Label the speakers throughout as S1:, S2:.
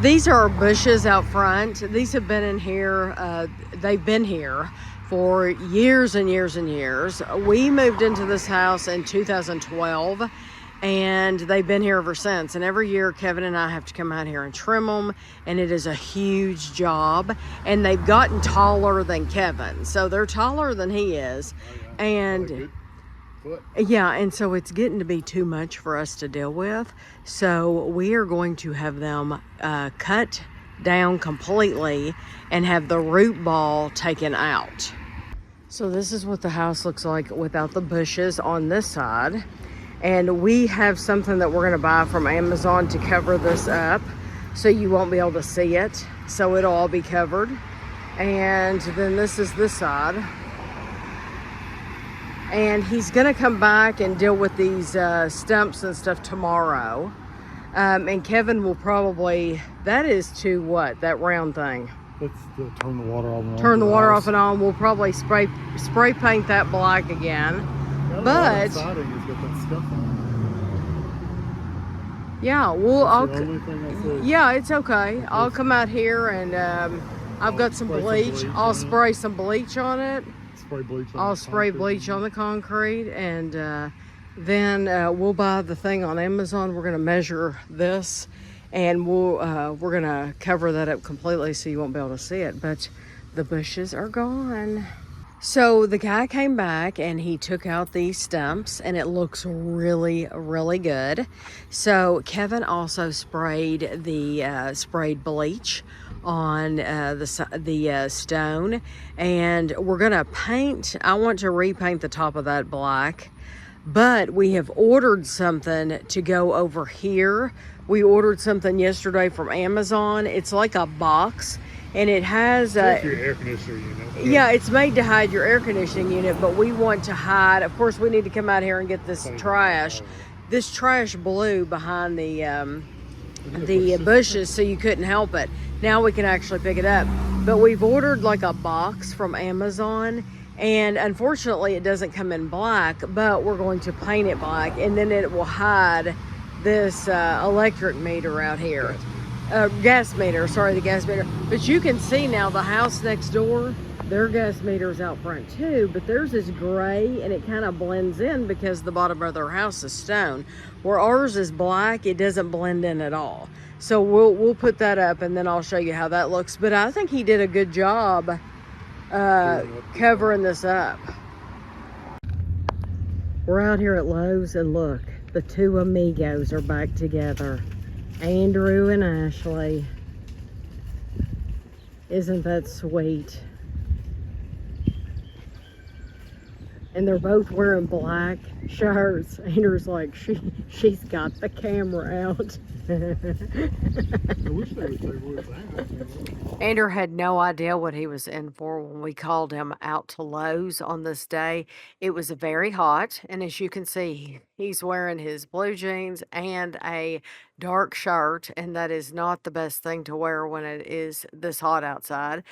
S1: These are bushes out front. These have been in here, they've been here for years and years and years. We moved into this house in 2012 and they've been here ever since. And every year Kevin and I have to come out here and trim them, and it is a huge job. And they've gotten taller than Kevin, so they're taller than he is. And yeah, and so it's getting to be too much for us to deal with. So we are going to have them cut down completely and have the root ball taken out. So this is what the house looks like without the bushes on this side. And we have something that we're gonna buy from Amazon to cover this up so you won't be able to see it. So it'll all be covered. And then this is this side. And he's gonna come back and deal with these stumps and stuff tomorrow. And Kevin will probably, that is to what, that round thing?
S2: That's to turn the water off and on.
S1: Turn the water off and on. We'll probably spray paint that black again. But
S2: siding has got that stuff on
S1: yeah, well,
S2: it. The only thing I
S1: yeah, it's okay. I'll come out here and I've got some bleach. I'll spray some bleach on it. I'll spray bleach on the concrete, and then we'll buy the thing on Amazon. We're gonna measure this, and we're gonna cover that up completely so you won't be able to see it. But the bushes are gone. So the guy came back and he took out these stumps, and it looks really, really good. So Kevin also sprayed the sprayed bleach on the stone, and we're gonna paint. I want to repaint the top of that black, but we have ordered something to go over here. We ordered something yesterday from Amazon. It's like a box, and it has
S2: your air conditioner unit.
S1: Yeah, it's made to hide your air conditioning unit, but we want to hide, of course we need to come out here and get this trash. This trash blew behind the bushes, so you couldn't help it. Now we can actually pick it up. But we've ordered like a box from Amazon, and unfortunately it doesn't come in black, but we're going to paint it black, and then it will hide this electric meter out here. Gas meter, sorry, the gas meter. But you can see now the house next door, their gas meter is out front too, but theirs is gray and it kind of blends in because the bottom of their house is stone. Where ours is black, it doesn't blend in at all. So we'll put that up, and then I'll show you how that looks. But I think he did a good job covering this up. We're out here at Lowe's, and look, the two amigos are back together. Andrew and Ashley. Isn't that sweet? And they're both wearing black shirts. Andrew's like, she's got the camera out.
S2: I wish they would say where it's at.
S1: Andrew had no idea what he was in for when we called him out to Lowe's on this day. It was very hot, and as you can see, he's wearing his blue jeans and a dark shirt, and that is not the best thing to wear when it is this hot outside.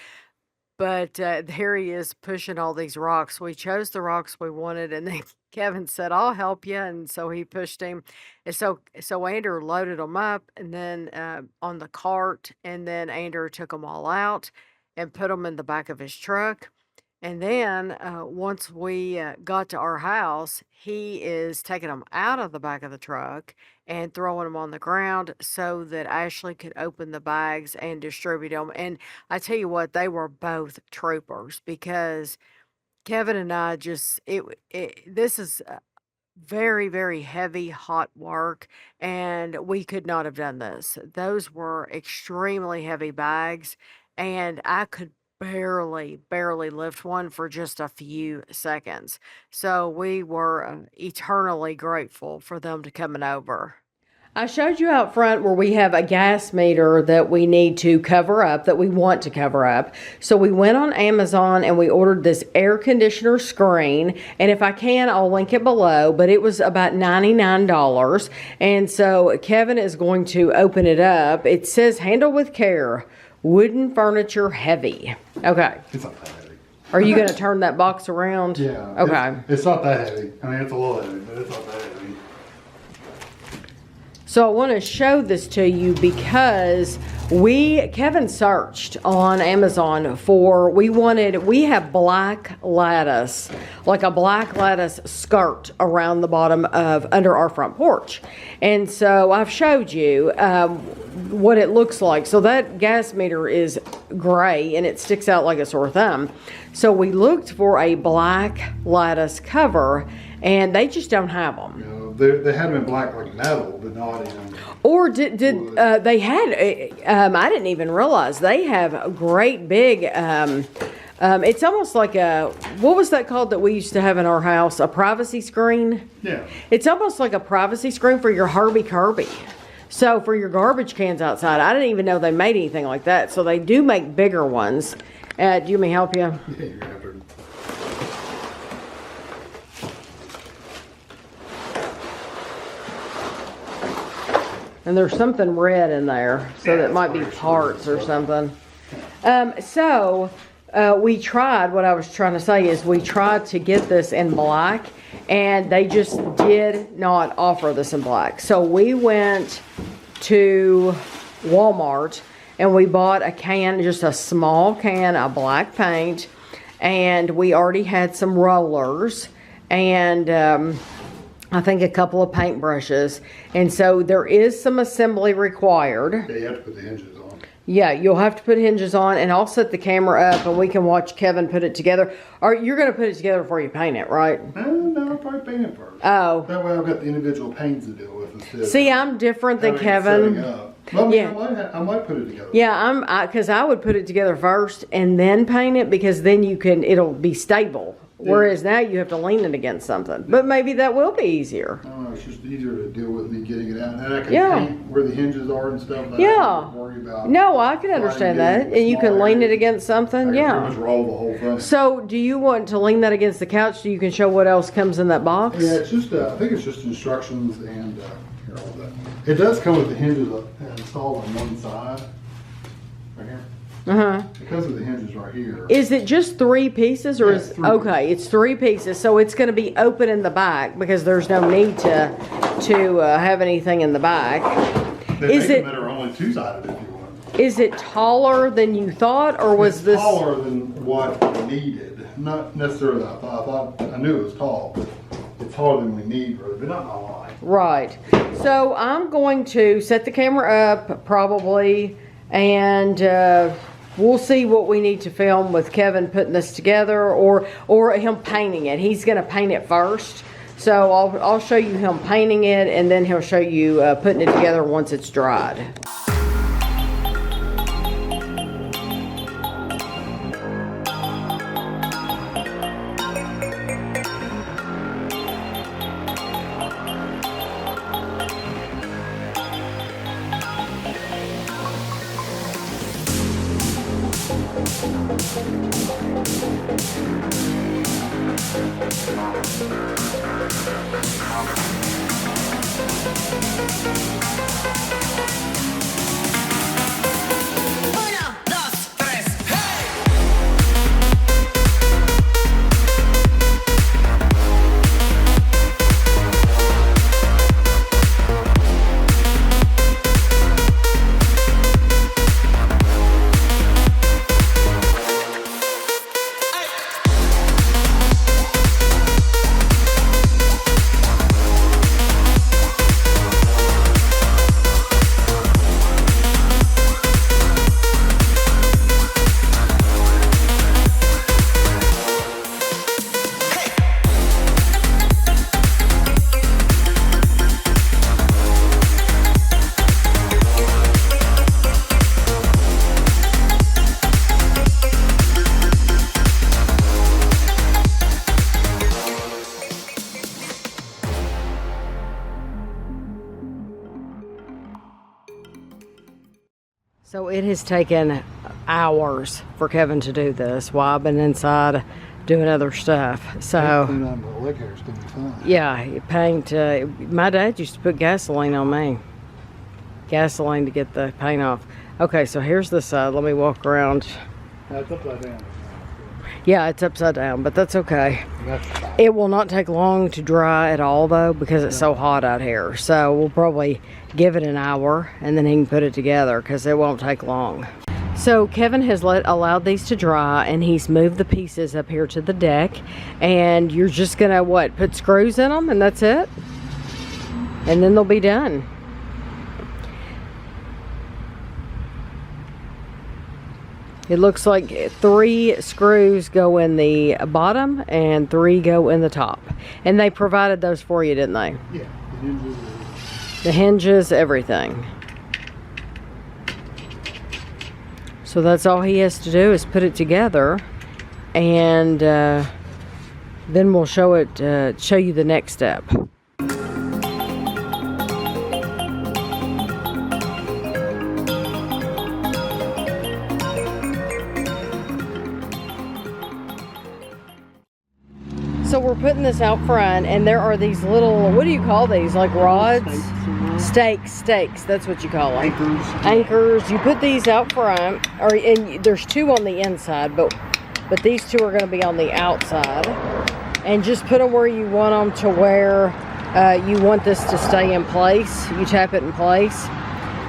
S1: But there he is pushing all these rocks. We chose the rocks we wanted, and then Kevin said, I'll help you. And so he pushed him. And so Andrew loaded them up, and then on the cart, and then Andrew took them all out and put them in the back of his truck. And then once we got to our house, he is taking them out of the back of the truck and throwing them on the ground so that Ashley could open the bags and distribute them. And I tell you what, they were both troopers, because Kevin and I just, this is very, very heavy, hot work, and we could not have done this. Those were extremely heavy bags, and I could barely lift one for just a few seconds. So we were eternally grateful for them to coming over. I showed you out front where we have a gas meter that we need to cover up, that we want to cover up. So we went on Amazon and we ordered this air conditioner screen. And if I can, I'll link it below, but it was about $99. And so Kevin is going to open it up. It says handle with care, wooden furniture heavy. Okay.
S2: It's not that heavy.
S1: Are you going to turn that box around?
S2: Yeah.
S1: Okay.
S2: It's not that heavy. I mean, it's a little heavy, but it's not that heavy.
S1: So I want to show this to you because Kevin searched on Amazon for, we have black lattice, like a black lattice skirt around the bottom of, under our front porch. And so I've showed you what it looks like. So that gas meter is gray and it sticks out like a sore thumb. So we looked for a black lattice cover and they just don't have them.
S2: You know, they had them in black like metal, but not in.
S1: Or did they had? I didn't even realize they have a great big. It's almost like a, what was that called that we used to have in our house? A privacy screen.
S2: Yeah.
S1: It's almost like a privacy screen for your Herbie Kirby. So for your garbage cans outside, I didn't even know they made anything like that. So they do make bigger ones. Do you want me to help you?
S2: Yeah, you're gonna have to.
S1: And there's something red in there, so
S2: Yeah,
S1: that might be
S2: it's
S1: parts or
S2: probably
S1: something. We tried, what I was trying to say is we tried to get this in black, and they just did not offer this in black. So we went to Walmart, and we bought a can, just a small can of black paint, and we already had some rollers, and I think a couple of paint brushes. And so there is some assembly required.
S2: Yeah, you have to put the hinges on.
S1: Yeah, you'll have to put hinges on, and I'll set the camera up and we can watch Kevin put it together. Or you're going to put it together before you paint it, right?
S2: No, I'll probably paint it first.
S1: Oh.
S2: That way I've got the individual paints to deal with instead.
S1: See, I'm different than
S2: having it setting
S1: Kevin.
S2: up. Well, I mean,
S1: Yeah.
S2: I might put it together.
S1: Yeah, because I would put it together first and then paint it, because then it'll be stable. Whereas now you have to lean it against something. But maybe that will be easier.
S2: I don't know, it's just easier to deal with me getting it out. And I can
S1: Yeah.
S2: paint where the hinges are and stuff. But I
S1: Yeah.
S2: don't have to worry about.
S1: No, I can understand that. And you can lean it against
S2: I
S1: something.
S2: can
S1: Yeah.
S2: pretty much roll the whole thing.
S1: So, do you want to lean that against the couch so you can show what else comes in that box?
S2: Yeah, it's just, I think it's just instructions and, here, all that. It does come with the hinges installed on one side, right here.
S1: Uh-huh.
S2: Because of the hinges right here.
S1: Is it just 3 pieces, or
S2: Yeah,
S1: is
S2: 3
S1: okay? It's 3 pieces, so it's going to be open in the back because there's no need to have anything in the back.
S2: They
S1: Is
S2: make
S1: it
S2: them that are only two-sided if you want.
S1: is it taller than you thought, or was
S2: It's
S1: this
S2: taller than what we needed? Not necessarily. I knew it was tall, but it's taller than we need, really, but not my line.
S1: right? So I'm going to set the camera up probably, and we'll see what we need to film with Kevin putting this together, or him painting it. He's going to paint it first. So I'll show you him painting it, and then he'll show you putting it together once it's dried.
S3: Uno, dos, tres, hey!
S1: So it has taken hours for Kevin to do this while I've been inside doing other stuff. So
S2: Clean up the liquor, it's gonna be fun.
S1: yeah, you paint. My dad used to put gasoline on me. Gasoline to get the paint off. Okay, so here's the side. Let me walk around.
S2: It's upside down.
S1: Yeah, it's upside down, but that's okay.
S2: That's fine.
S1: It will not take long to dry at all, though, because it's so hot out here. So we'll probably give it an hour, and then he can put it together, because it won't take long. So Kevin has allowed these to dry, and he's moved the pieces up here to the deck. And you're just gonna, what, put screws in them, and that's it? And then they'll be done. It looks like 3 screws go in the bottom and 3 go in the top. And they provided those for you, didn't they?
S2: Yeah, the hinges.
S1: The hinges, everything. So that's all he has to do is put it together, and then we'll show you the next step. So we're putting this out front, and there are these little, what do you call these? Like rods? Stakes. That's what you call them. Anchors. You put these out front, and there's 2 on the inside, but these 2 are going to be on the outside. And just put them where you want them, to where you want this to stay in place. You tap it in place.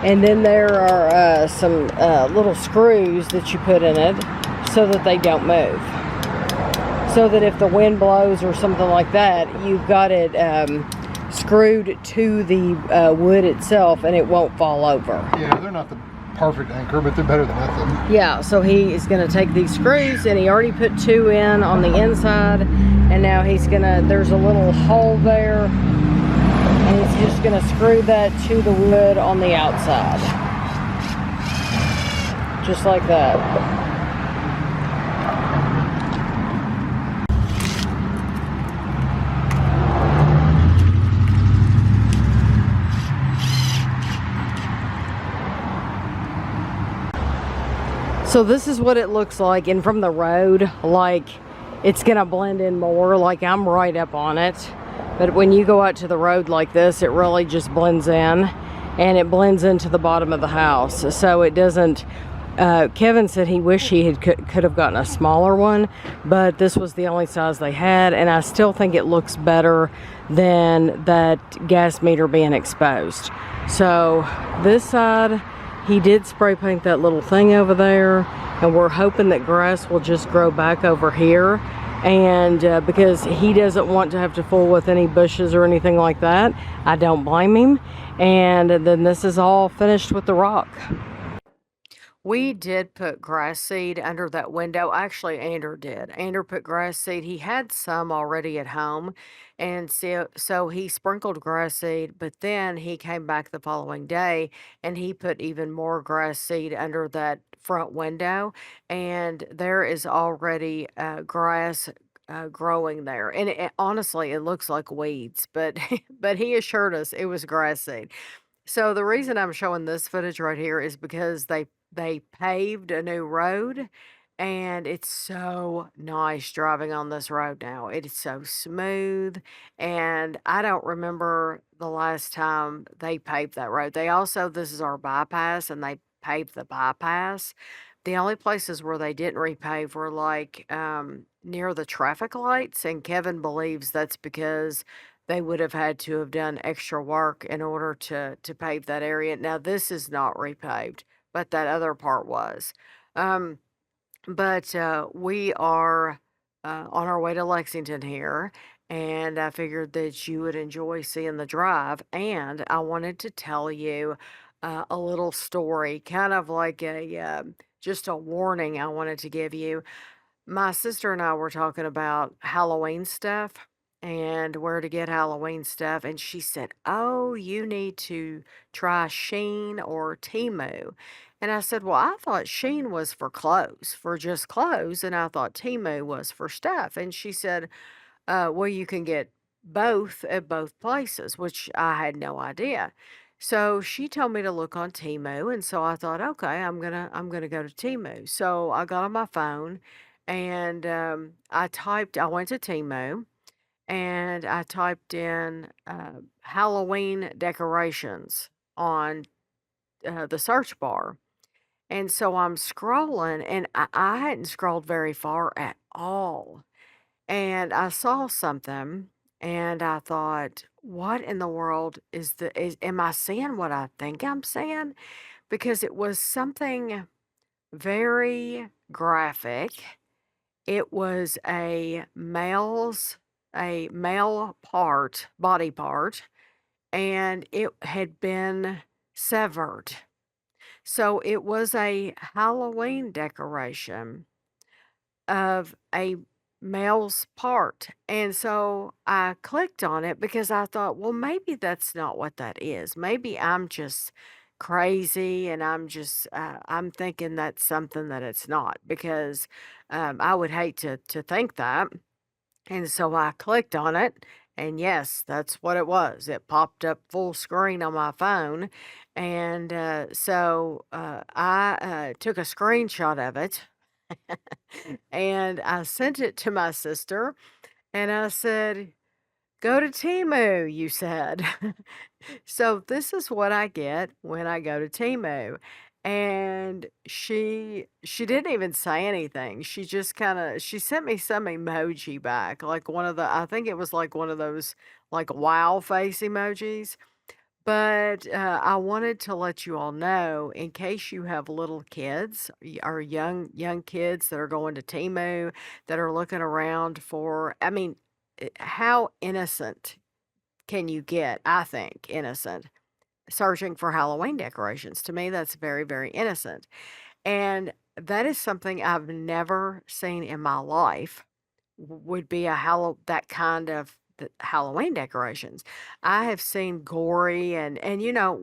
S1: And then there are some little screws that you put in it so that they don't move. So that if the wind blows or something like that, you've got it screwed to the wood itself, and it won't fall over.
S2: Yeah, they're not the perfect anchor, but they're better than nothing.
S1: Yeah, so he is going to take these screws, and he already put 2 in on the inside, and now he's going to, there's a little hole there, and he's just going to screw that to the wood on the outside. Just like that. So this is what it looks like, and from the road, like, it's gonna blend in more, like I'm right up on it. But when you go out to the road like this, it really just blends in, and it blends into the bottom of the house. So it doesn't, Kevin said he wished he could have gotten a smaller one, but this was the only size they had, and I still think it looks better than that gas meter being exposed. So this side, he did spray paint that little thing over there, and we're hoping that grass will just grow back over here. And because he doesn't want to have to fool with any bushes or anything like that, I don't blame him. And then this is all finished with the rock. We did put grass seed under that window. Actually, Andrew did. Andrew put grass seed. He had some already at home. And so he sprinkled grass seed, but then he came back the following day and he put even more grass seed under that front window. And there is already grass growing there. And honestly, it looks like weeds, but but he assured us it was grass seed. So the reason I'm showing this footage right here is because they paved a new road, and it's so nice driving on this road now. It is so smooth, and I don't remember the last time they paved that road. They also, this is our bypass, and they paved the bypass. The only places where they didn't repave were like near the traffic lights, and Kevin believes that's because they would have had to have done extra work in order to pave that area. Now this is not repaved, but that other part was. Um, but we are on our way to Lexington here, and I figured that you would enjoy seeing the drive. And I wanted to tell you a little story, kind of like a just a warning I wanted to give you. My sister and I were talking about Halloween stuff and where to get Halloween stuff, and she said, "Oh, you need to try Sheen or Temu." And I said, "Well, I thought Sheen was for clothes, for just clothes, and I thought Temu was for stuff." And she said, well, you can get both at both places, which I had no idea. So she told me to look on Temu, and so I thought, okay, I'm gonna go to Temu. So I got on my phone, and I went to Temu, and I typed in Halloween decorations on the search bar. And so I'm scrolling, and I hadn't scrolled very far at all. And I saw something and I thought, what in the world am I seeing what I think I'm seeing? Because it was something very graphic. It was a male part, body part, and it had been severed. So it was a Halloween decoration of a male's part. And so I clicked on it because I thought, well, maybe that's not what that is. Maybe I'm just crazy and I'm thinking that's something that it's not because I would hate to think that. And so I clicked on it, and yes, that's what it was. It popped up full screen on my phone. And I took a screenshot of it and I sent it to my sister and I said, "Go to Temu," you said. So this is what I get when I go to Temu. And she didn't even say anything. She just she sent me some emoji back, like one of the I think it was like one of those like wow face emojis. But, I wanted to let you all know in case you have little kids or young kids that are going to Temu, that are looking around for I mean, how innocent can you get? I think innocent, searching for Halloween decorations. To me, that's very, very innocent, and that is something I've never seen in my life would be that kind of Halloween decorations. I have seen gory and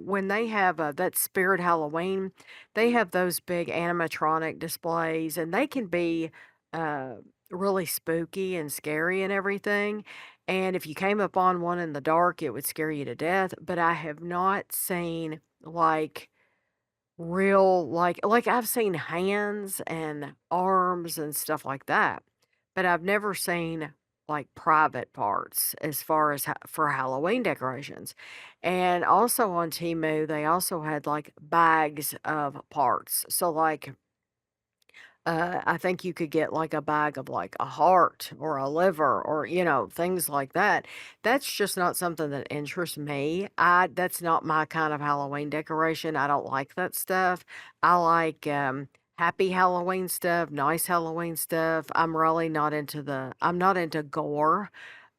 S1: when they have that Spirit Halloween, they have those big animatronic displays and they can be uh, really spooky and scary and everything. And if you came upon one in the dark, it would scare you to death. But I have not seen like I've seen hands and arms and stuff like that, but I've never seen, like, private parts as far as for Halloween decorations, and also on Temu, they also had, like, bags of parts, so, like I think you could get like a bag of like a heart or a liver or, things like that. That's just not something that interests me. That's not my kind of Halloween decoration. I don't like that stuff. I like happy Halloween stuff, nice Halloween stuff. I'm not into gore.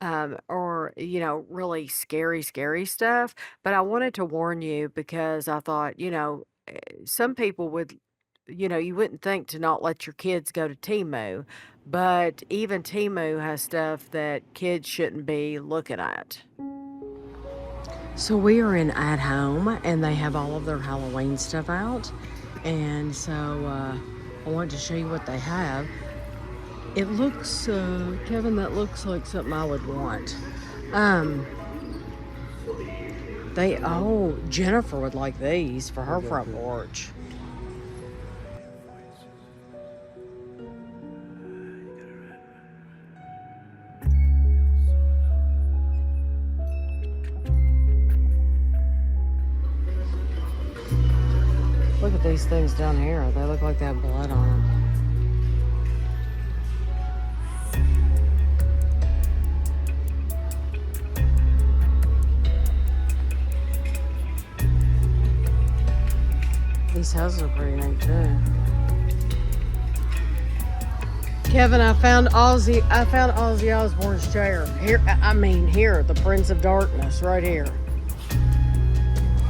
S1: Or, really scary stuff. But I wanted to warn you because I thought, some people would you wouldn't think to not let your kids go to Temu, but even Temu has stuff that kids shouldn't be looking at. So we are in At Home, and they have all of their Halloween stuff out. And so I wanted to show you what they have. It looks, Kevin, that looks like something I would want. Um, Jennifer would like these for her front porch. Look at these things down here. They look like they have blood on them. These houses are pretty neat too. Kevin, I found Ozzy Osbourne's chair. Here, the Prince of Darkness, right here.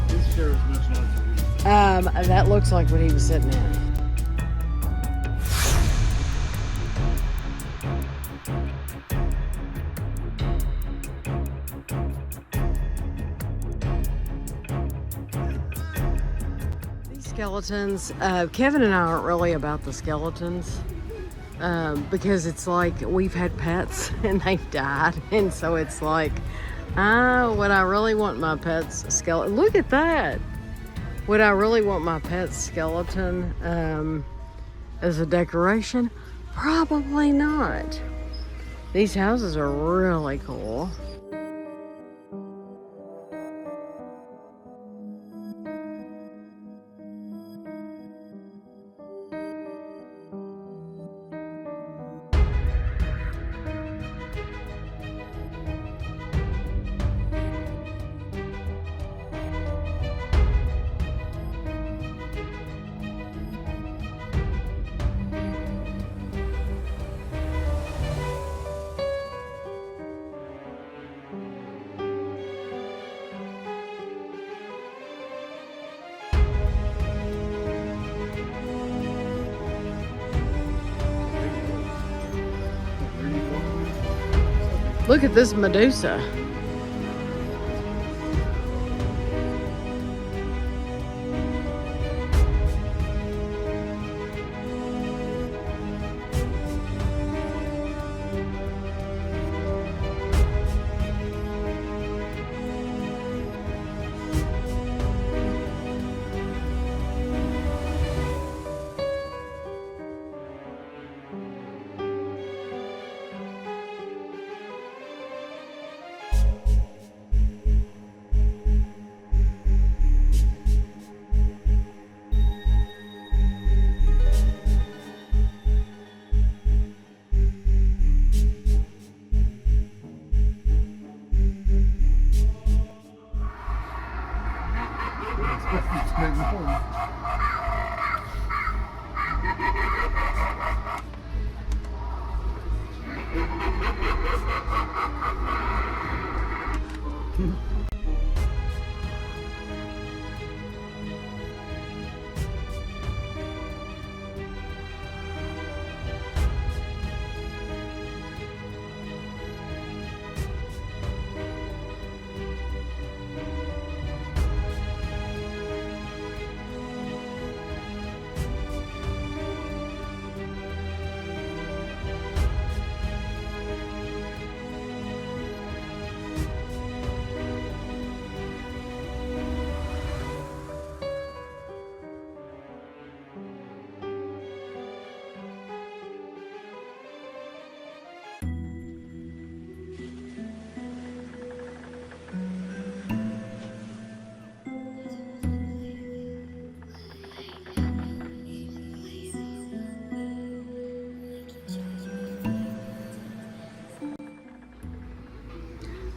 S2: This chair is much nicer.
S1: That looks like what he was sitting in. These skeletons, Kevin and I aren't really about the skeletons. Because it's like we've had pets and they've died, and so it's like, would I really want my pet's skeleton? Look at that! Would I really want my pet's skeleton as a decoration? Probably not. These houses are really cool. Look at this Medusa.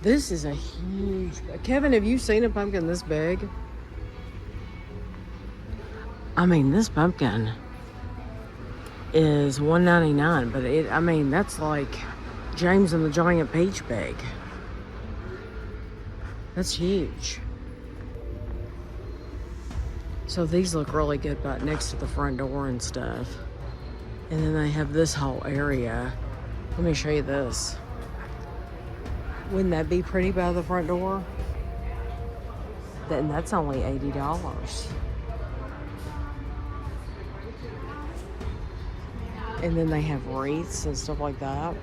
S1: This is a huge... Kevin, have you seen a pumpkin this big? I mean, this pumpkin is $1.99, but I mean, that's like James and the Giant Peach big. That's huge. So these look really good but next to the front door and stuff. And then they have this whole area. Let me show you this. Wouldn't that be pretty by the front door? Then that's only $80. And then they have wreaths and stuff like that.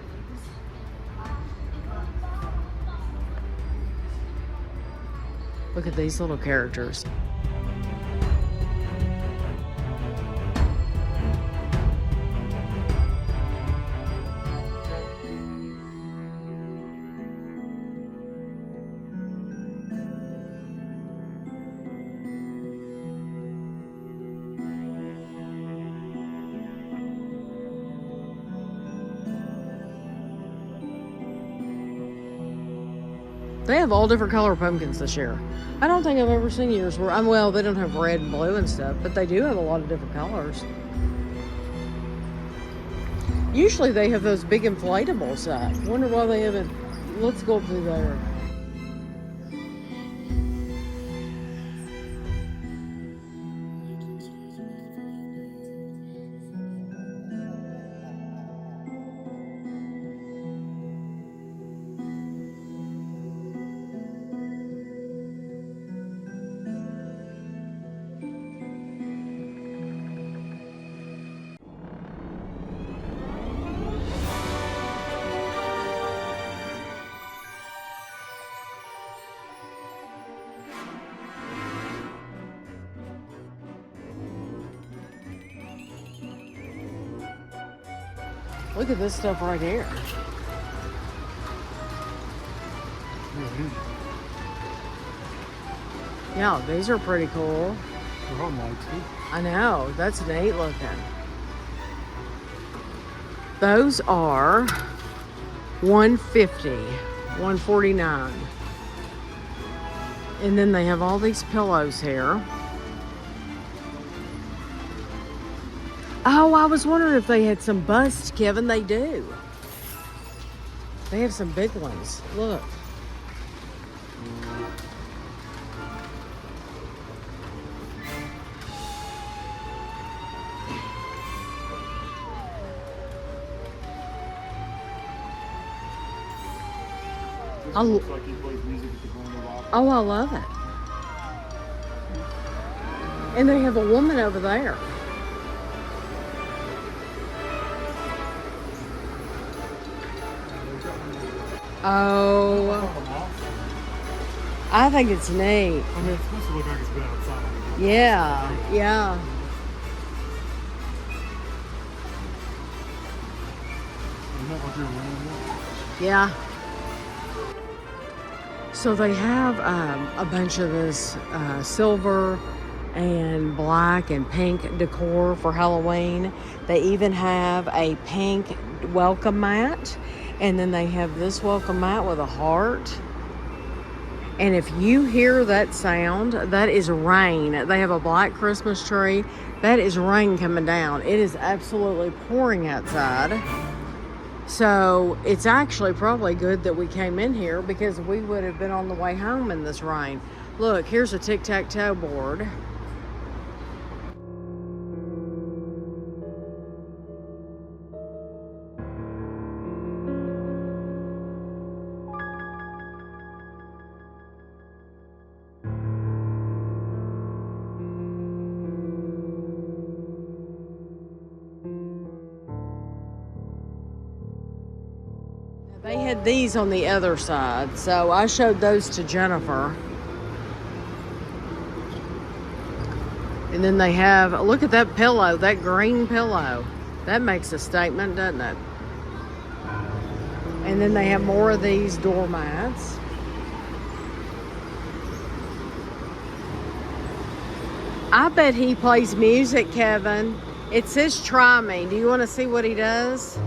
S1: Look at these little characters. They have all different color pumpkins this year. I don't think I've ever seen years where, well, they don't have red and blue and stuff, but they do have a lot of different colors. Usually they have those big inflatables up. Wonder why they haven't. Let's go up through there. Look at this stuff right here. Yeah, these are pretty cool.
S2: They're all nice too.
S1: I know, that's neat looking. Those are $150, $149. And then they have all these pillows here. Oh, I was wondering if they had some busts, Kevin. They do. They have some big ones. Look. I,
S2: Looks like he plays music at the corner of
S1: oh, I love it. And they have a woman over there. Oh, I think it's neat.
S2: I mean, it's supposed to look like it's been outside.
S1: Yeah, yeah.
S2: Isn't that what you're wearing?
S1: Yeah. So they have a bunch of this silver and black and pink decor for Halloween. They even have a pink welcome mat. And then they have this welcome mat with a heart. And if you hear that sound, that is rain. They have a black Christmas tree. That is rain coming down. It is absolutely pouring outside. So it's actually probably good that we came in here because we would have been on the way home in this rain. Look, here's a tic-tac-toe board. They had these on the other side, so I showed those to Jennifer. And then they have, look at that pillow, that green pillow. That makes a statement, doesn't it? And then they have more of these doormats. I bet he plays music, Kevin. It says try me. Do you want to see what he does?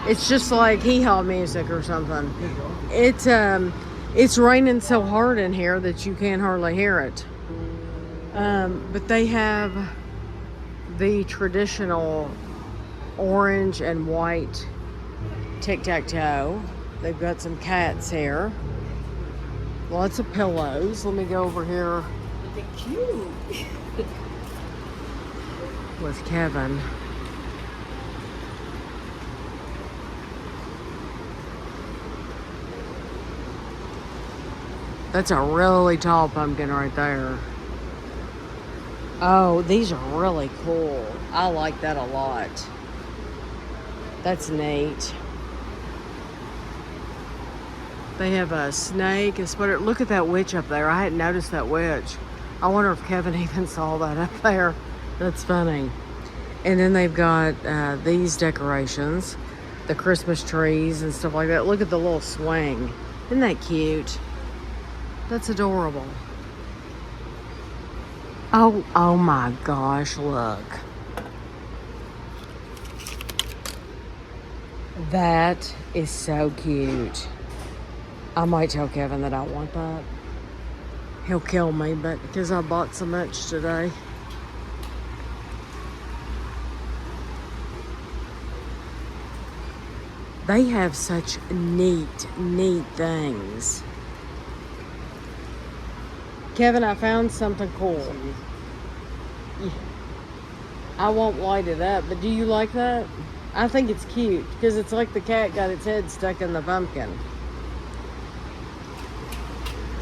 S1: It's just like hee-haw music or something. It's raining so hard in here that you can't hardly hear it. But they have the traditional orange and white tic-tac-toe. They've got some cats here. Lots of pillows. Let me go over here.
S4: They're cute.
S1: With Kevin. That's a really tall pumpkin right there. Oh, these are really cool. I like that a lot. That's neat. They have a snake, a spider. Look at that witch up there. I hadn't noticed that witch. I wonder if Kevin even saw that up there. That's funny. And then they've got these decorations, the Christmas trees and stuff like that. Look at the little swing. Isn't that cute? That's adorable. Oh my gosh, look. That is so cute. I might tell Kevin that I want that. He'll kill me, but because I bought so much today. They have such neat things. Kevin, I found something cool. I won't light it up, but do you like that? I think it's cute because it's like the cat got its head stuck in the pumpkin.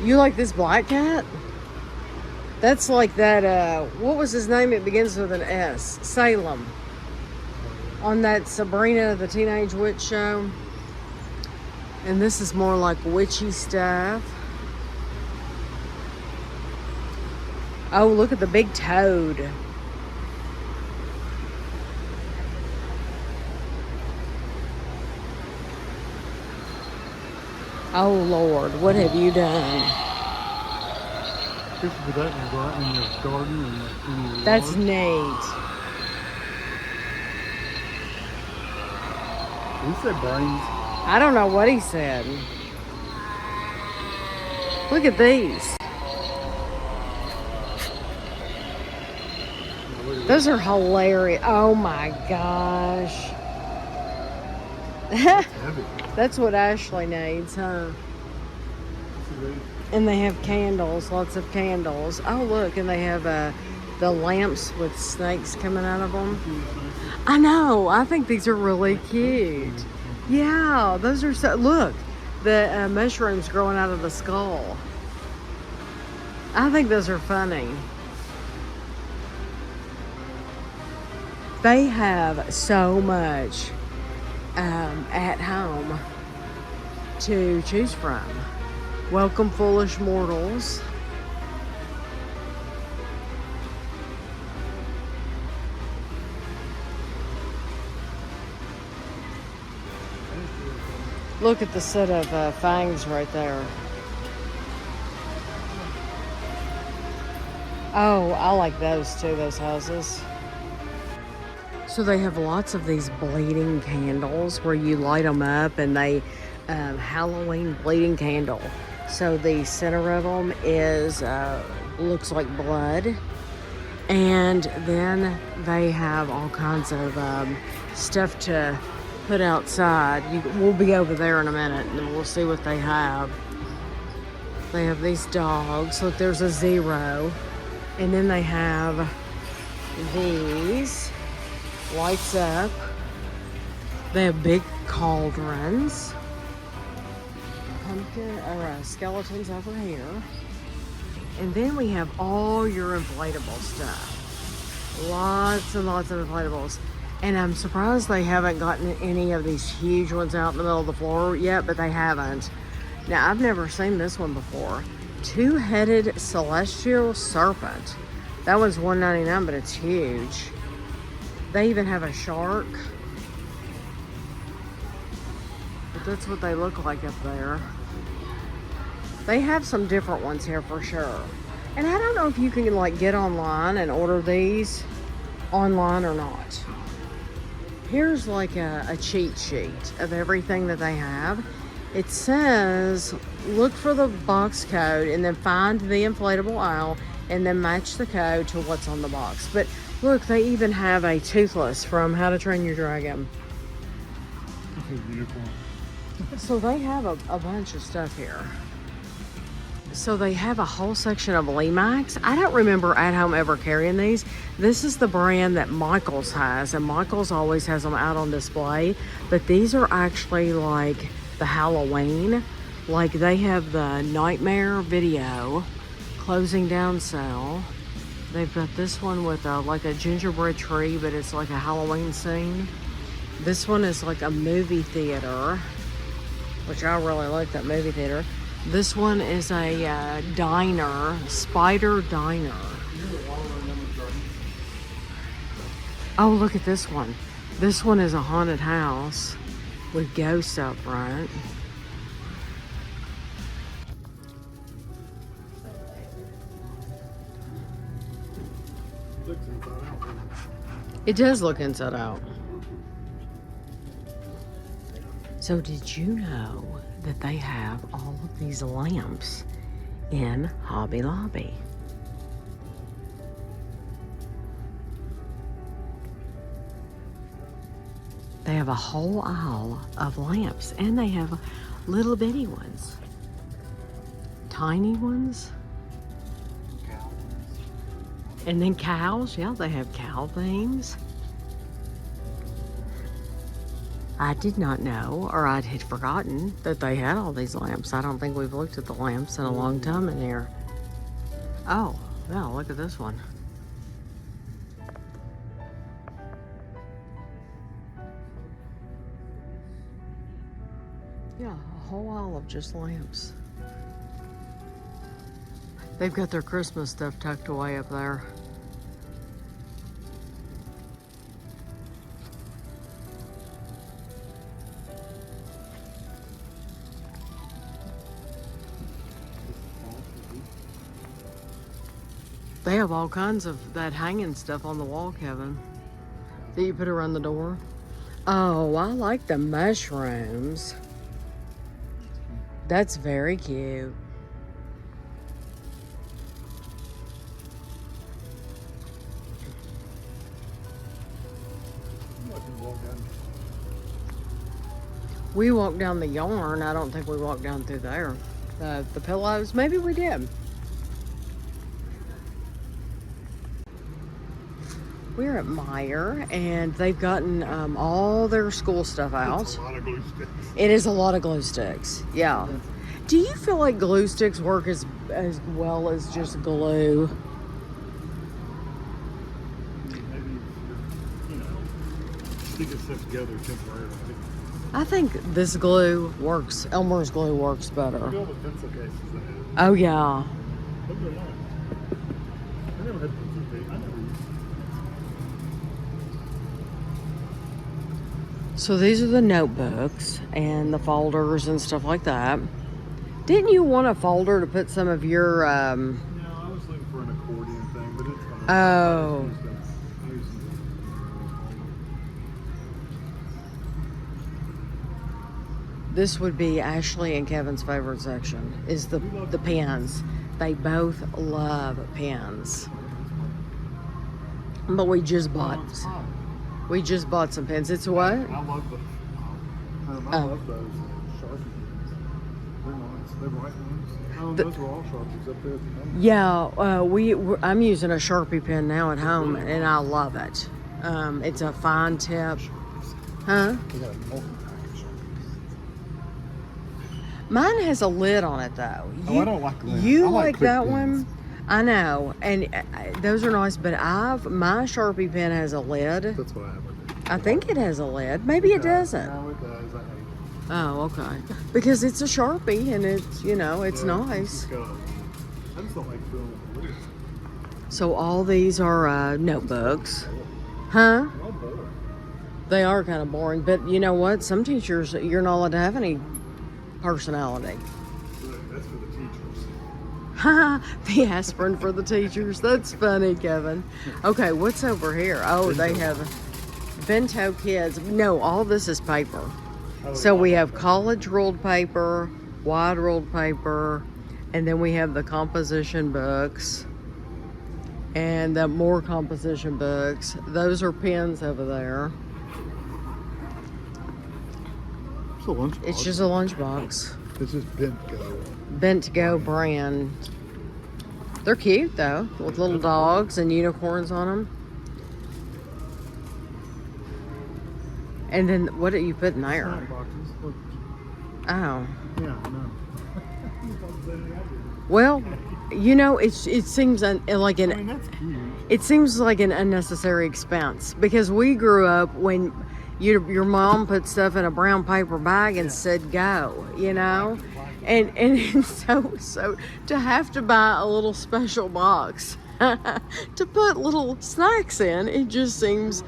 S1: You like this black cat? That's like that, what was his name? It begins with an S. Salem. On that Sabrina the Teenage Witch show. And this is more like witchy stuff. Oh, look at the big toad. Oh, Lord, what have you done?
S2: Picture of that in your garden and in your
S1: That's
S2: yard.
S1: neat.
S2: Did he say brains?
S1: I don't know what he said. Look at these. Those are hilarious. Oh my gosh.
S2: Heavy.
S1: That's what Ashley needs, huh?
S2: See,
S1: And they have candles, lots of candles. Oh, look, and they have the lamps with snakes coming out of them. I know. I think these are really cute. Yeah, those are so. Look, the mushrooms growing out of the skull. I think those are funny. They have so much at home to choose from. Welcome, foolish mortals. Look at the set of fangs right there. Oh, I like those too, those houses. So they have lots of these bleeding candles where you light them up and they Halloween bleeding candle. So the center of them is looks like blood, and then they have all kinds of stuff to put outside. We'll be over there in a minute and we'll see what they have. They have these dogs. Look, there's a 0, and then they have these lights up. They have big cauldrons. Pumpkin or skeletons over here. And then we have all your inflatable stuff. Lots and lots of inflatables. And I'm surprised they haven't gotten any of these huge ones out in the middle of the floor yet, but they haven't. Now, I've never seen this one before. 2-headed celestial serpent. That one's $1.99, but it's huge. They even have a shark. But that's what they look like up there. They have some different ones here for sure. And I don't know if you can like get online and order these online or not. Here's like a cheat sheet of everything that they have. It says, look for the box code and then find the inflatable aisle and then match the code to what's on the box. But look, they even have a Toothless from How to Train Your Dragon.
S2: This is beautiful.
S1: So they have a bunch of stuff here. So they have a whole section of Lemax. I don't remember At Home ever carrying these. This is the brand that Michaels has, and Michaels always has them out on display. But these are actually like the Halloween. Like they have the Nightmare Video closing down sale. They've got this one with like a gingerbread tree, but it's like a Halloween scene. This one is like a movie theater, which I really like that movie theater. This one is a diner, Spider Diner. Oh, look at this one. This one is a haunted house with ghosts out front. It does look inside out. So did you know that they have all of these lamps in Hobby Lobby? They have a whole aisle of lamps, and they have little bitty ones, tiny ones, and then cows. Yeah, they have cow themes. I did not know, or I had forgotten that they had all these lamps. I don't think we've looked at the lamps in a long time in here. Oh, yeah, look at this one. Yeah, a whole aisle of just lamps. They've got their Christmas stuff tucked away up there. They have all kinds of that hanging stuff on the wall, Kevin, that you put around the door. Oh, I like the mushrooms. That's very cute. We walked down the yarn. I don't think we walked down through there. The pillows. Maybe we did. We're at Meyer, and they've gotten all their school stuff out.
S2: It's a lot of glue sticks.
S1: It is a lot of glue sticks. Yeah. Do you feel like glue sticks work as well as just glue?
S2: Maybe you know, sticking stuff together temporarily.
S1: I think this glue works. Elmer's glue works better.
S2: Look at all the pencil cases they have.
S1: Oh yeah.
S2: Look at that. I never had pencil case. I never used
S1: So these are the notebooks and the folders and stuff like that. Didn't you want a folder to put some of your?
S2: No, I was looking for an accordion thing, but it's fine.
S1: Oh.
S2: I used
S1: This would be Ashley and Kevin's favorite section. Is the pens. They both love pens. But we just bought some pens. It's what?
S2: I love those. I
S1: Oh.
S2: love those Sharpie pens. They're nice. They're white ones. Oh, those are all Sharpies up there.
S1: Yeah, I'm using a Sharpie pen now at home, and I love it. It's a fine tip. Huh?
S2: They got a multi-pack of Sharpies.
S1: Mine has a lid on it, though.
S2: I don't like lids.
S1: You
S2: I like
S1: like
S2: quick
S1: that
S2: pens.
S1: one? I know, and those are nice. But my Sharpie pen has a lid.
S2: That's what I have with it.
S1: I think it has a lid. Maybe it doesn't.
S2: No, it does. I hate it.
S1: Oh, okay. Because it's a Sharpie, and it's it's
S2: Yeah,
S1: nice.
S2: it's got a- I just don't like filling with lids.
S1: So all these are notebooks, huh?
S2: They're all boring.
S1: They are kind of boring, but you know what? Some teachers, you're not allowed to have any personality.
S2: That's for the teachers.
S1: Ha! The aspirin for the teachers. That's funny, Kevin. Okay, what's over here? Oh, they have bento kids. No, all this is paper. So we have college rolled paper, wide rolled paper, and then we have the composition books and the more composition books. Those are pens over there.
S2: It's a lunchbox.
S1: It's just a lunchbox.
S2: It's just bent go.
S1: Bent to go brand. They're cute though, with little dogs and unicorns on them. And then what do you put in there?
S2: Snack boxes. Look.
S1: Oh,
S2: Yeah, I know.
S1: well, it seems like
S2: I mean, that's cute.
S1: it seems like an unnecessary expense because we grew up when your mom put stuff in a brown paper bag and said go, and so to have to buy a little special box to put little snacks in, it just seems.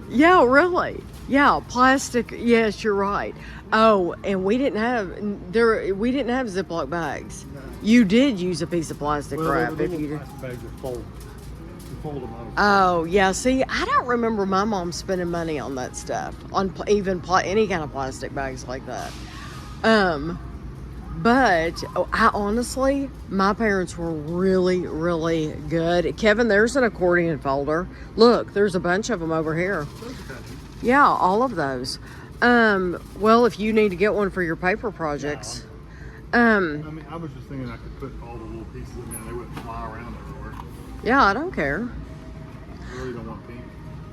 S1: Yeah, really. Yeah, plastic. Yes, you're right. Oh, and we didn't have Ziploc bags. You did use a piece of plastic wrap if you did.
S2: Plastic bags are fold. You fold them out.
S1: Oh, yeah. See, I don't remember my mom spending money on that stuff, on any kind of plastic bags like that. But I honestly, my parents were really, really good. Kevin, there's an accordion folder. Look, there's a bunch of them over here. Yeah, all of those. Well, if you need to get one for your paper projects.
S2: I mean, I was just thinking I could put all the little pieces in there. They wouldn't fly around everywhere.
S1: Yeah, I don't care.
S2: I really don't want pink.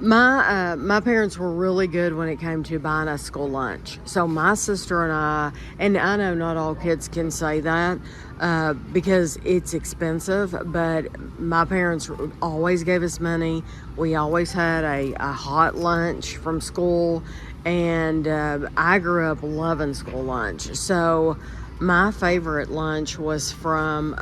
S1: My parents were really good when it came to buying us school lunch. So my sister and I know not all kids can say that because it's expensive, but my parents always gave us money. We always had a hot lunch from school, and I grew up loving school lunch. So my favorite lunch was from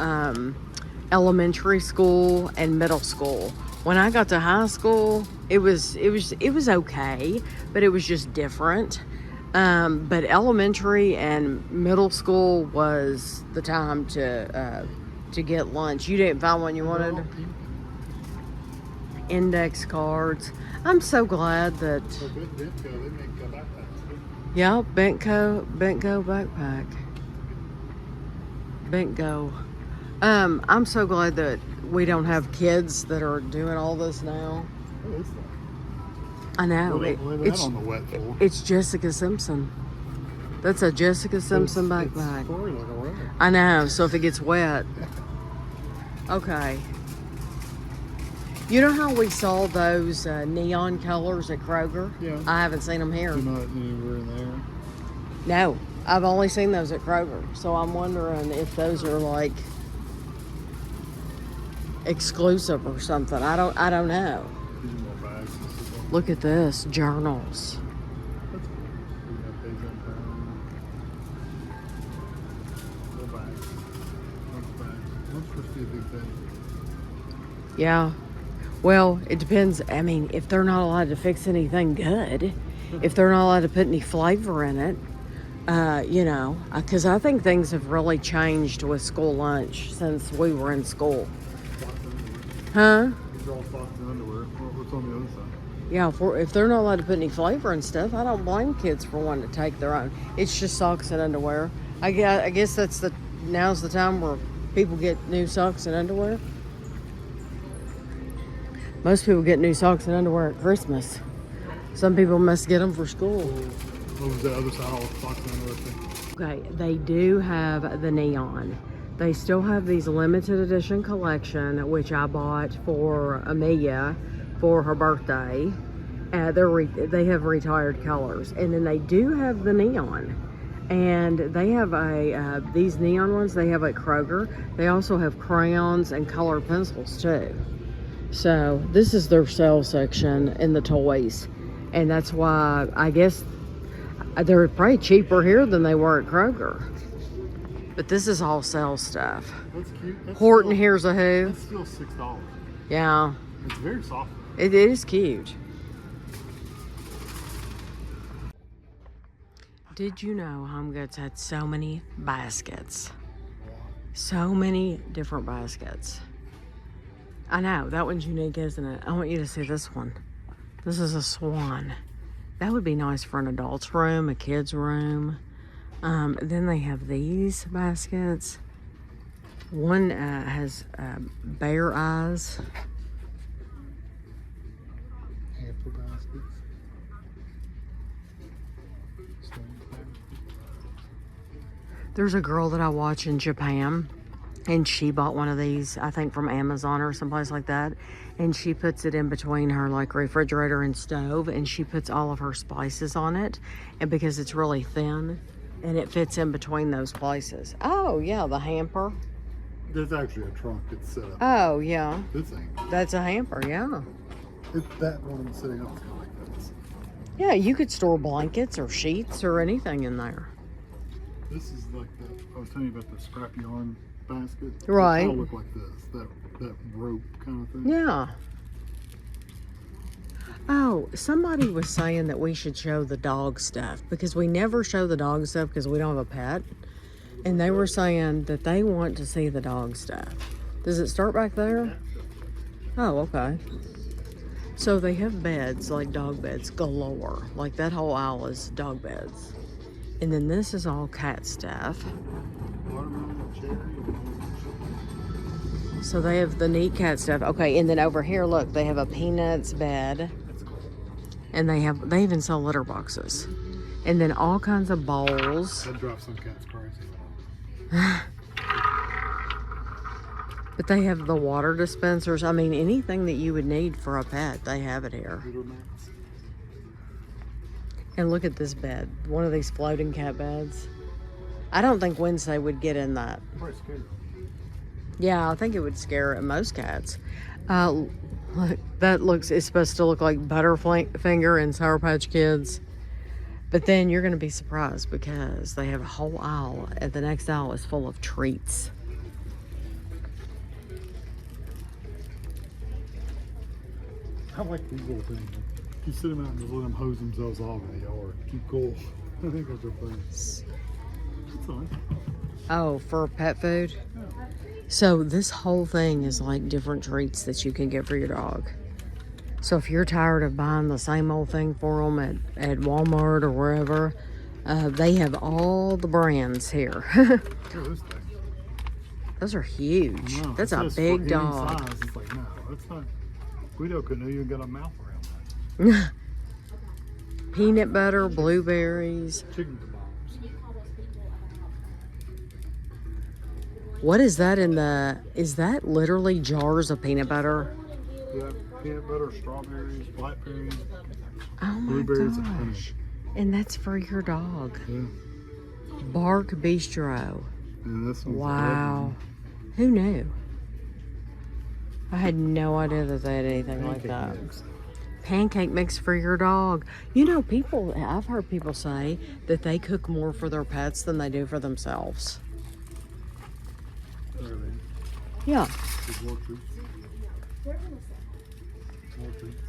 S1: elementary school and middle school. When I got to high school, it was okay, but it was just different. But elementary and middle school was the time to get lunch. You didn't find one you wanted? Index cards. I'm so glad that.
S2: So good Bentco, they make backpacks too.
S1: Yeah, Bentco backpack. Bentco. I'm so glad that we don't have kids that are doing all this now.
S2: What is that?
S1: I know.
S2: What is that on the wet floor?
S1: It's Jessica Simpson. That's a Jessica Simpson
S2: It's
S1: backpack.
S2: furry like a rabbit.
S1: I know, so if it gets wet. Okay. You know how we saw those neon colors at Kroger?
S2: Yeah.
S1: I haven't seen them here.
S2: You're not anywhere in there.
S1: No, I've only seen those at Kroger. So I'm wondering if those are like exclusive or something. I don't know.
S2: These are more bags. This is all-
S1: Look at this, journals.
S2: That's cool. We have things on time. More bags. Lunch supposed to be a big thing.
S1: Yeah. Well, it depends. I mean, if they're not allowed to fix anything good, if they're not allowed to put any flavor in it, you know, because I think things have really changed with school lunch since we were in school. Huh?
S2: These are all socks and underwear. What's on the other side?
S1: Yeah, if they're not allowed to put any flavor and stuff, I don't blame kids for wanting to take their own. It's just socks and underwear. I guess now's the time where people get new socks and underwear. Most people get new socks and underwear at Christmas. Some people must get them for school.
S2: What was the other side? All socks and underwear thing.
S1: Okay, they do have the neon. They still have these limited edition collection, which I bought for Amelia for her birthday. They have retired colors, and then they do have the neon. And they have these neon ones they have at Kroger. They also have crayons and colored pencils too. So this is their sale section in the toys, and that's why I guess they're probably cheaper here than they were at Kroger. But this is all sale stuff.
S2: That's cute. That's
S1: Horton
S2: still,
S1: Here's a Who.
S2: That's still $6.
S1: Yeah,
S2: It's very soft.
S1: it is cute. Did you know Home Goods had so many baskets? So many different baskets. I know, that one's unique, isn't it? I want you to see this one. This is a swan. That would be nice for an adult's room, a kid's room. Then they have these baskets. One has bear eyes.
S2: Hamper baskets.
S1: There's a girl that I watch in Japan, and she bought one of these, I think from Amazon or someplace like that. And she puts it in between her like refrigerator and stove, and she puts all of her spices on it. And because it's really thin, and it fits in between those places. Oh yeah, the hamper.
S2: There's actually a trunk that's set up.
S1: Oh yeah,
S2: This thing.
S1: that's a hamper, yeah.
S2: That one I'm sitting up is kind of like this.
S1: Yeah, you could store blankets or sheets or anything in there.
S2: This is like I was telling you about the scrap yarn basket.
S1: Right.
S2: It kind of look like this. That rope kind of thing.
S1: Yeah. Oh, somebody was saying that we should show the dog stuff because we never show the dog stuff because we don't have a pet. And they were saying that they want to see the dog stuff. Does it start back there? Oh, okay. So they have beds, like dog beds galore. Like that whole aisle is dog beds. And then this is all cat stuff.
S2: Watermelon, cherry.
S1: So they have the neat cat stuff. Okay, and then over here, look, they have a Peanuts bed.
S2: That's cool.
S1: And they even sell litter boxes. And then all kinds of bowls.
S2: That drives some cats crazy.
S1: But they have the water dispensers. I mean, anything that you would need for a pet, they have it here.
S2: Litter mats.
S1: And look at this bed. One of these floating cat beds. I don't think Wednesday would get in that.
S2: Probably scared.
S1: Yeah, I think it would scare most cats. Look, it's supposed to look like Butterfinger and Sour Patch Kids. But then you're going to be surprised because they have a whole aisle, and the next aisle is full of treats.
S2: I like these little things. You sit them out and just let them hose themselves off in the yard. Keep cool. I think that's a thing. That's fine.
S1: Oh, for pet food?
S2: Yeah.
S1: So this whole thing is like different treats that you can get for your dog. So if you're tired of buying the same old thing for them at Walmart or wherever, they have all the brands here.
S2: Look at this thing.
S1: Those are huge.
S2: No,
S1: That's
S2: it
S1: a
S2: says
S1: big
S2: for any
S1: dog.
S2: size. It's like, no, that's not. Guido couldn't even get a mouth around that.
S1: Peanut butter, blueberries.
S2: Chicken kebabs.
S1: What is that in the, is that literally jars of peanut butter?
S2: Yeah, peanut butter, strawberries, blackberries,
S1: Oh my
S2: blueberries, and honey.
S1: gosh. And that's for your dog.
S2: Yeah,
S1: Bark Bistro.
S2: and this one's
S1: Wow. Who knew? I had no idea that they had anything like
S2: pancake
S1: that.
S2: mix.
S1: Pancake mix for your dog. You know, people, I've heard people say that they cook more for their pets than they do for themselves.
S2: There it is.
S1: Yeah.
S2: There's more treats. More treats.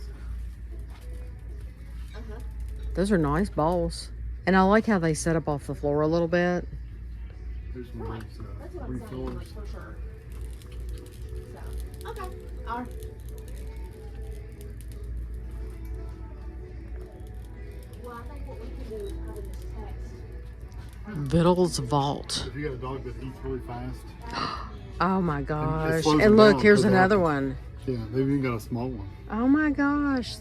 S1: Those are nice bowls. And I like how they set up off the floor a little bit.
S2: There's one of those refillers.
S4: Okay. All right. Well, I think what we can do is put in this text.
S1: Vittles Vault.
S2: If you got a dog that eats really fast,
S1: Oh my gosh.
S2: slows
S1: And
S2: them
S1: look,
S2: down
S1: here's
S2: 'cause they
S1: another
S2: have to-
S1: one.
S2: yeah, they've even got a small one.
S1: Oh my gosh.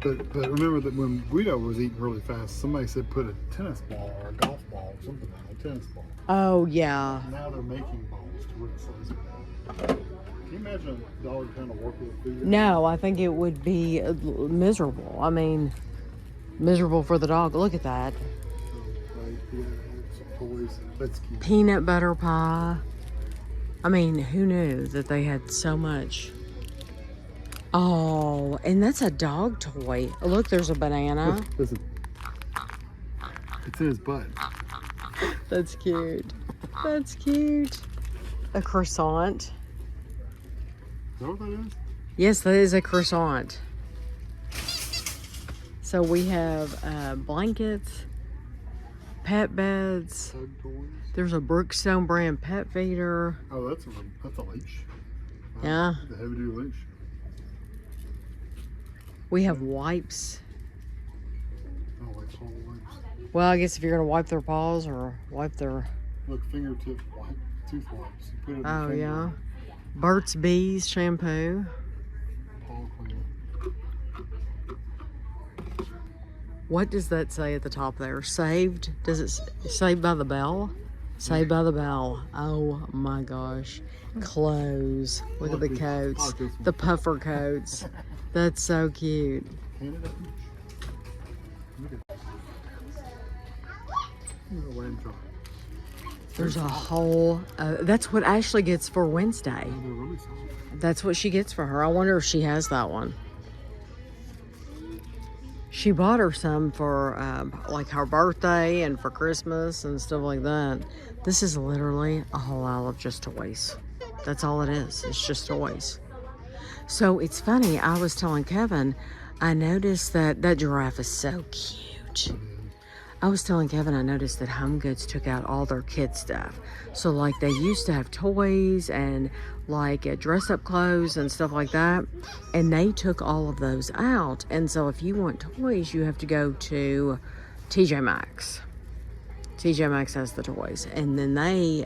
S2: But remember that when Guido was eating really fast, somebody said put a tennis ball or a golf ball or something on a tennis ball.
S1: Oh yeah.
S2: Now they're making balls to where it slows it down. Can you imagine a dog trying to work with a food?
S1: No, I think it would be miserable. I mean, miserable for the dog. Look at that.
S2: Right, yeah, some toys. That's cute.
S1: Peanut butter pie. I mean, who knew that they had so much? Oh, and that's a dog toy. Look, there's a banana.
S2: Listen. It's in his butt.
S1: That's cute. That's cute. A croissant.
S2: Is that what that is?
S1: Yes, that is a croissant. So we have blankets, pet beds.
S2: Tug toys.
S1: There's a Brookstone brand pet feeder.
S2: Oh, that's a leash. Wow,
S1: Yeah.
S2: it's a heavy duty leash.
S1: We have wipes.
S2: Oh, like whole wipes.
S1: Well, I guess if you're gonna wipe their paws or wipe their,
S2: Look, fingertip wipe, tooth wipes. You put it in
S1: oh
S2: the
S1: yeah,
S2: finger,
S1: Burt's Bees shampoo.
S2: paw cleaner.
S1: What does that say at the top there? Saved? Does it Saved by the Bell? Saved by the Bell. Oh my gosh. Clothes. Look at the coats. The puffer coats. That's so cute.
S2: Canada Beach. Look at Look at the lamb chop.
S1: There's a whole, that's what Ashley gets for Wednesday.
S2: Oh, they're really soft.
S1: That's what she gets for her. I wonder if she has that one. She bought her some for like her birthday and for Christmas and stuff like that. This is literally a whole aisle of just toys. That's all it is. It's just toys. So it's funny. I was telling Kevin, I noticed that that giraffe is so cute. I was telling Kevin I noticed that Home Goods took out all their kid stuff. So like they used to have toys and like dress-up clothes and stuff like that, and they took all of those out. And so if you want toys, you have to go to TJ Maxx. TJ Maxx has the toys, and then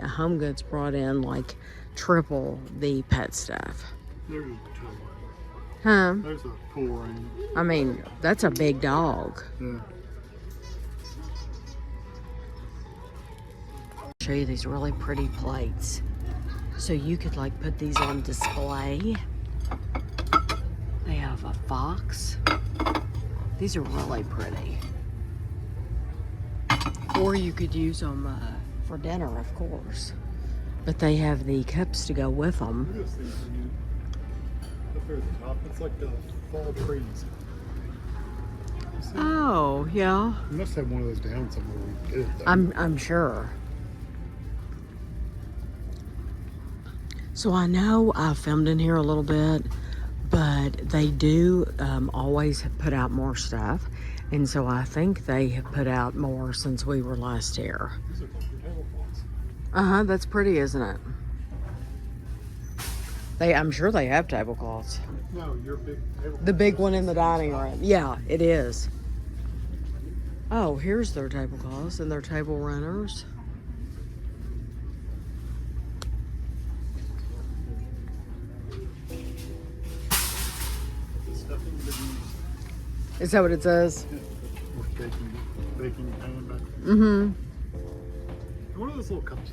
S1: Home Goods brought in like triple the pet stuff.
S2: There's a toe.
S1: Huh?
S2: There's a pull ring.
S1: I mean, that's a big dog.
S2: Yeah.
S1: Show you these really pretty plates. So you could like put these on display. They have a fox. These are really pretty. Or you could use them for dinner, of course. But they have the cups to go with them.
S2: Look at this thing. Up there at the top, it's like the fall trees. You see?
S1: Oh, yeah.
S2: You must have one of those down somewhere where we get it, though.
S1: I'm sure. So I know I filmed in here a little bit, but they do always put out more stuff. And so I think they have put out more since we were last here.
S2: These are like your tablecloths.
S1: Uh-huh, that's pretty, isn't it? I'm sure they have tablecloths.
S2: No, your big tablecloth.
S1: The big one in the dining room. Yeah, it is. Oh, here's their tablecloths and their table runners.
S2: Stuffing that you
S1: Is that what it says?
S2: with baking pan back there.
S1: Mm-hmm.
S2: What are those little cups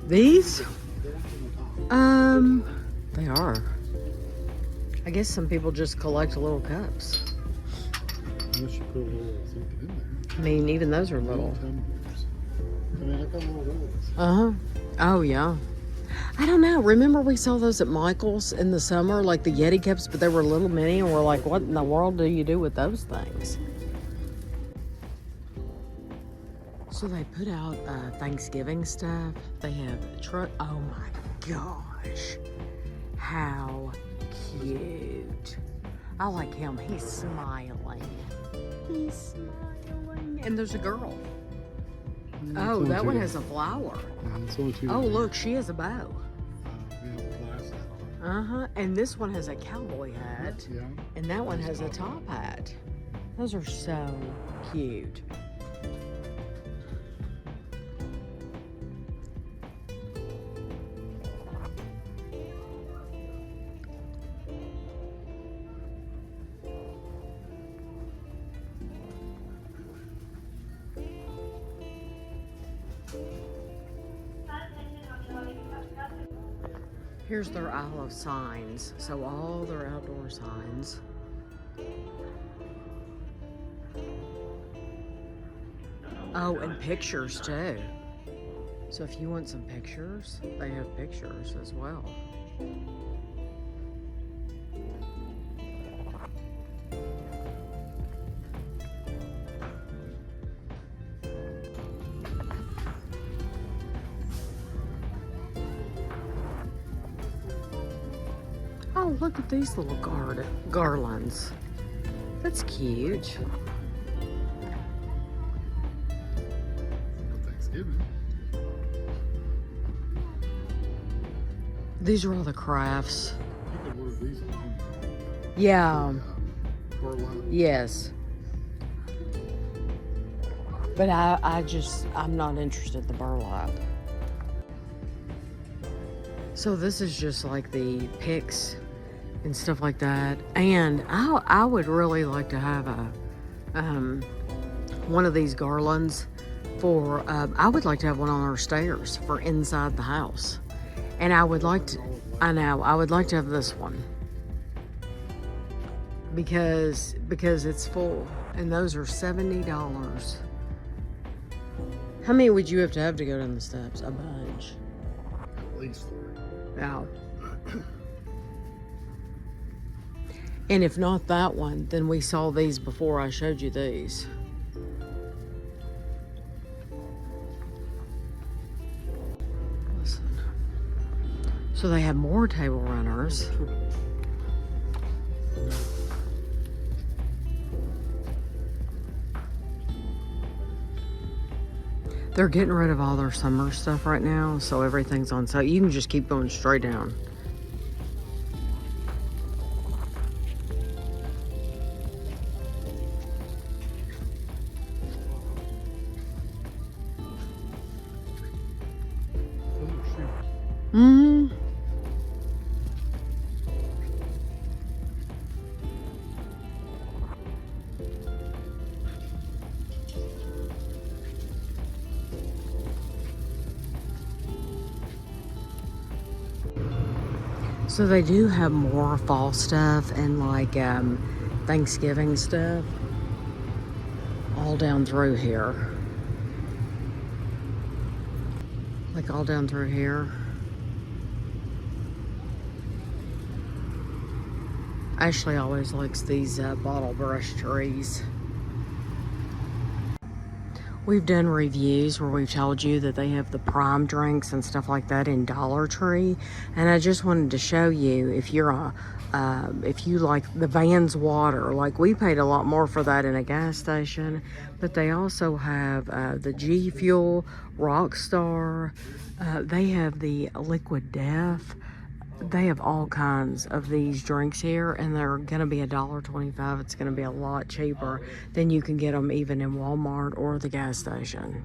S1: These?
S2: They're up on the top.
S1: They are. I guess some people just collect little cups.
S2: Unless you put a little something in there.
S1: I mean, even those are little.
S2: Tumblers. I mean, I got little those.
S1: Uh-huh. Oh, yeah. I don't know. Remember we saw those at Michael's in the summer, like the Yeti cups, but they were little mini, and we're like, what in the world do you do with those things? So they put out Thanksgiving stuff. They have a truck. Oh my gosh. How cute. I like him. He's smiling. He's smiling. And there's a girl. Oh, that one has a flower.
S2: Yeah, it's only two.
S1: Oh, look, she has a bow.
S2: We have glasses on.
S1: Uh-huh. And this one has a cowboy hat.
S2: Yeah.
S1: And that one has a top hat. Those are so cute. Here's their aisle of signs. So all their outdoor signs. Oh, and pictures too. So if you want some pictures, they have pictures as well. Oh, look at these little garlands. That's cute.
S2: For Thanksgiving.
S1: These are all the crafts.
S2: You could order these alone.
S1: Yeah,
S2: Burlap.
S1: yes. But I'm not interested in the burlap. So this is just like the picks and stuff like that. And I would really like to have a one of these garlands for I would like to have one on our stairs for inside the house. And I would like to I would like to have this one. Because it's full and those are $70. How many would you have to go down the steps? A bunch.
S2: At least 3.
S1: Yeah. And if not that one, then we saw these before I showed you these. Listen. So they have more table runners. They're getting rid of all their summer stuff right now, so everything's on sale. You can just keep going straight down. Mm-hmm. So they do have more fall stuff and like Thanksgiving stuff all down through here. Like all down through here. Ashley always likes these bottle brush trees. We've done reviews where we've told you that they have the prime drinks and stuff like that in Dollar Tree, and I just wanted to show you if you're if you like the Vans water, like we paid a lot more for that in a gas station, but they also have the G Fuel, Rockstar, they have the Liquid Death. They have all kinds of these drinks here, and they're gonna be $1.25. It's gonna be a lot cheaper than you can get them even in Walmart or the gas station.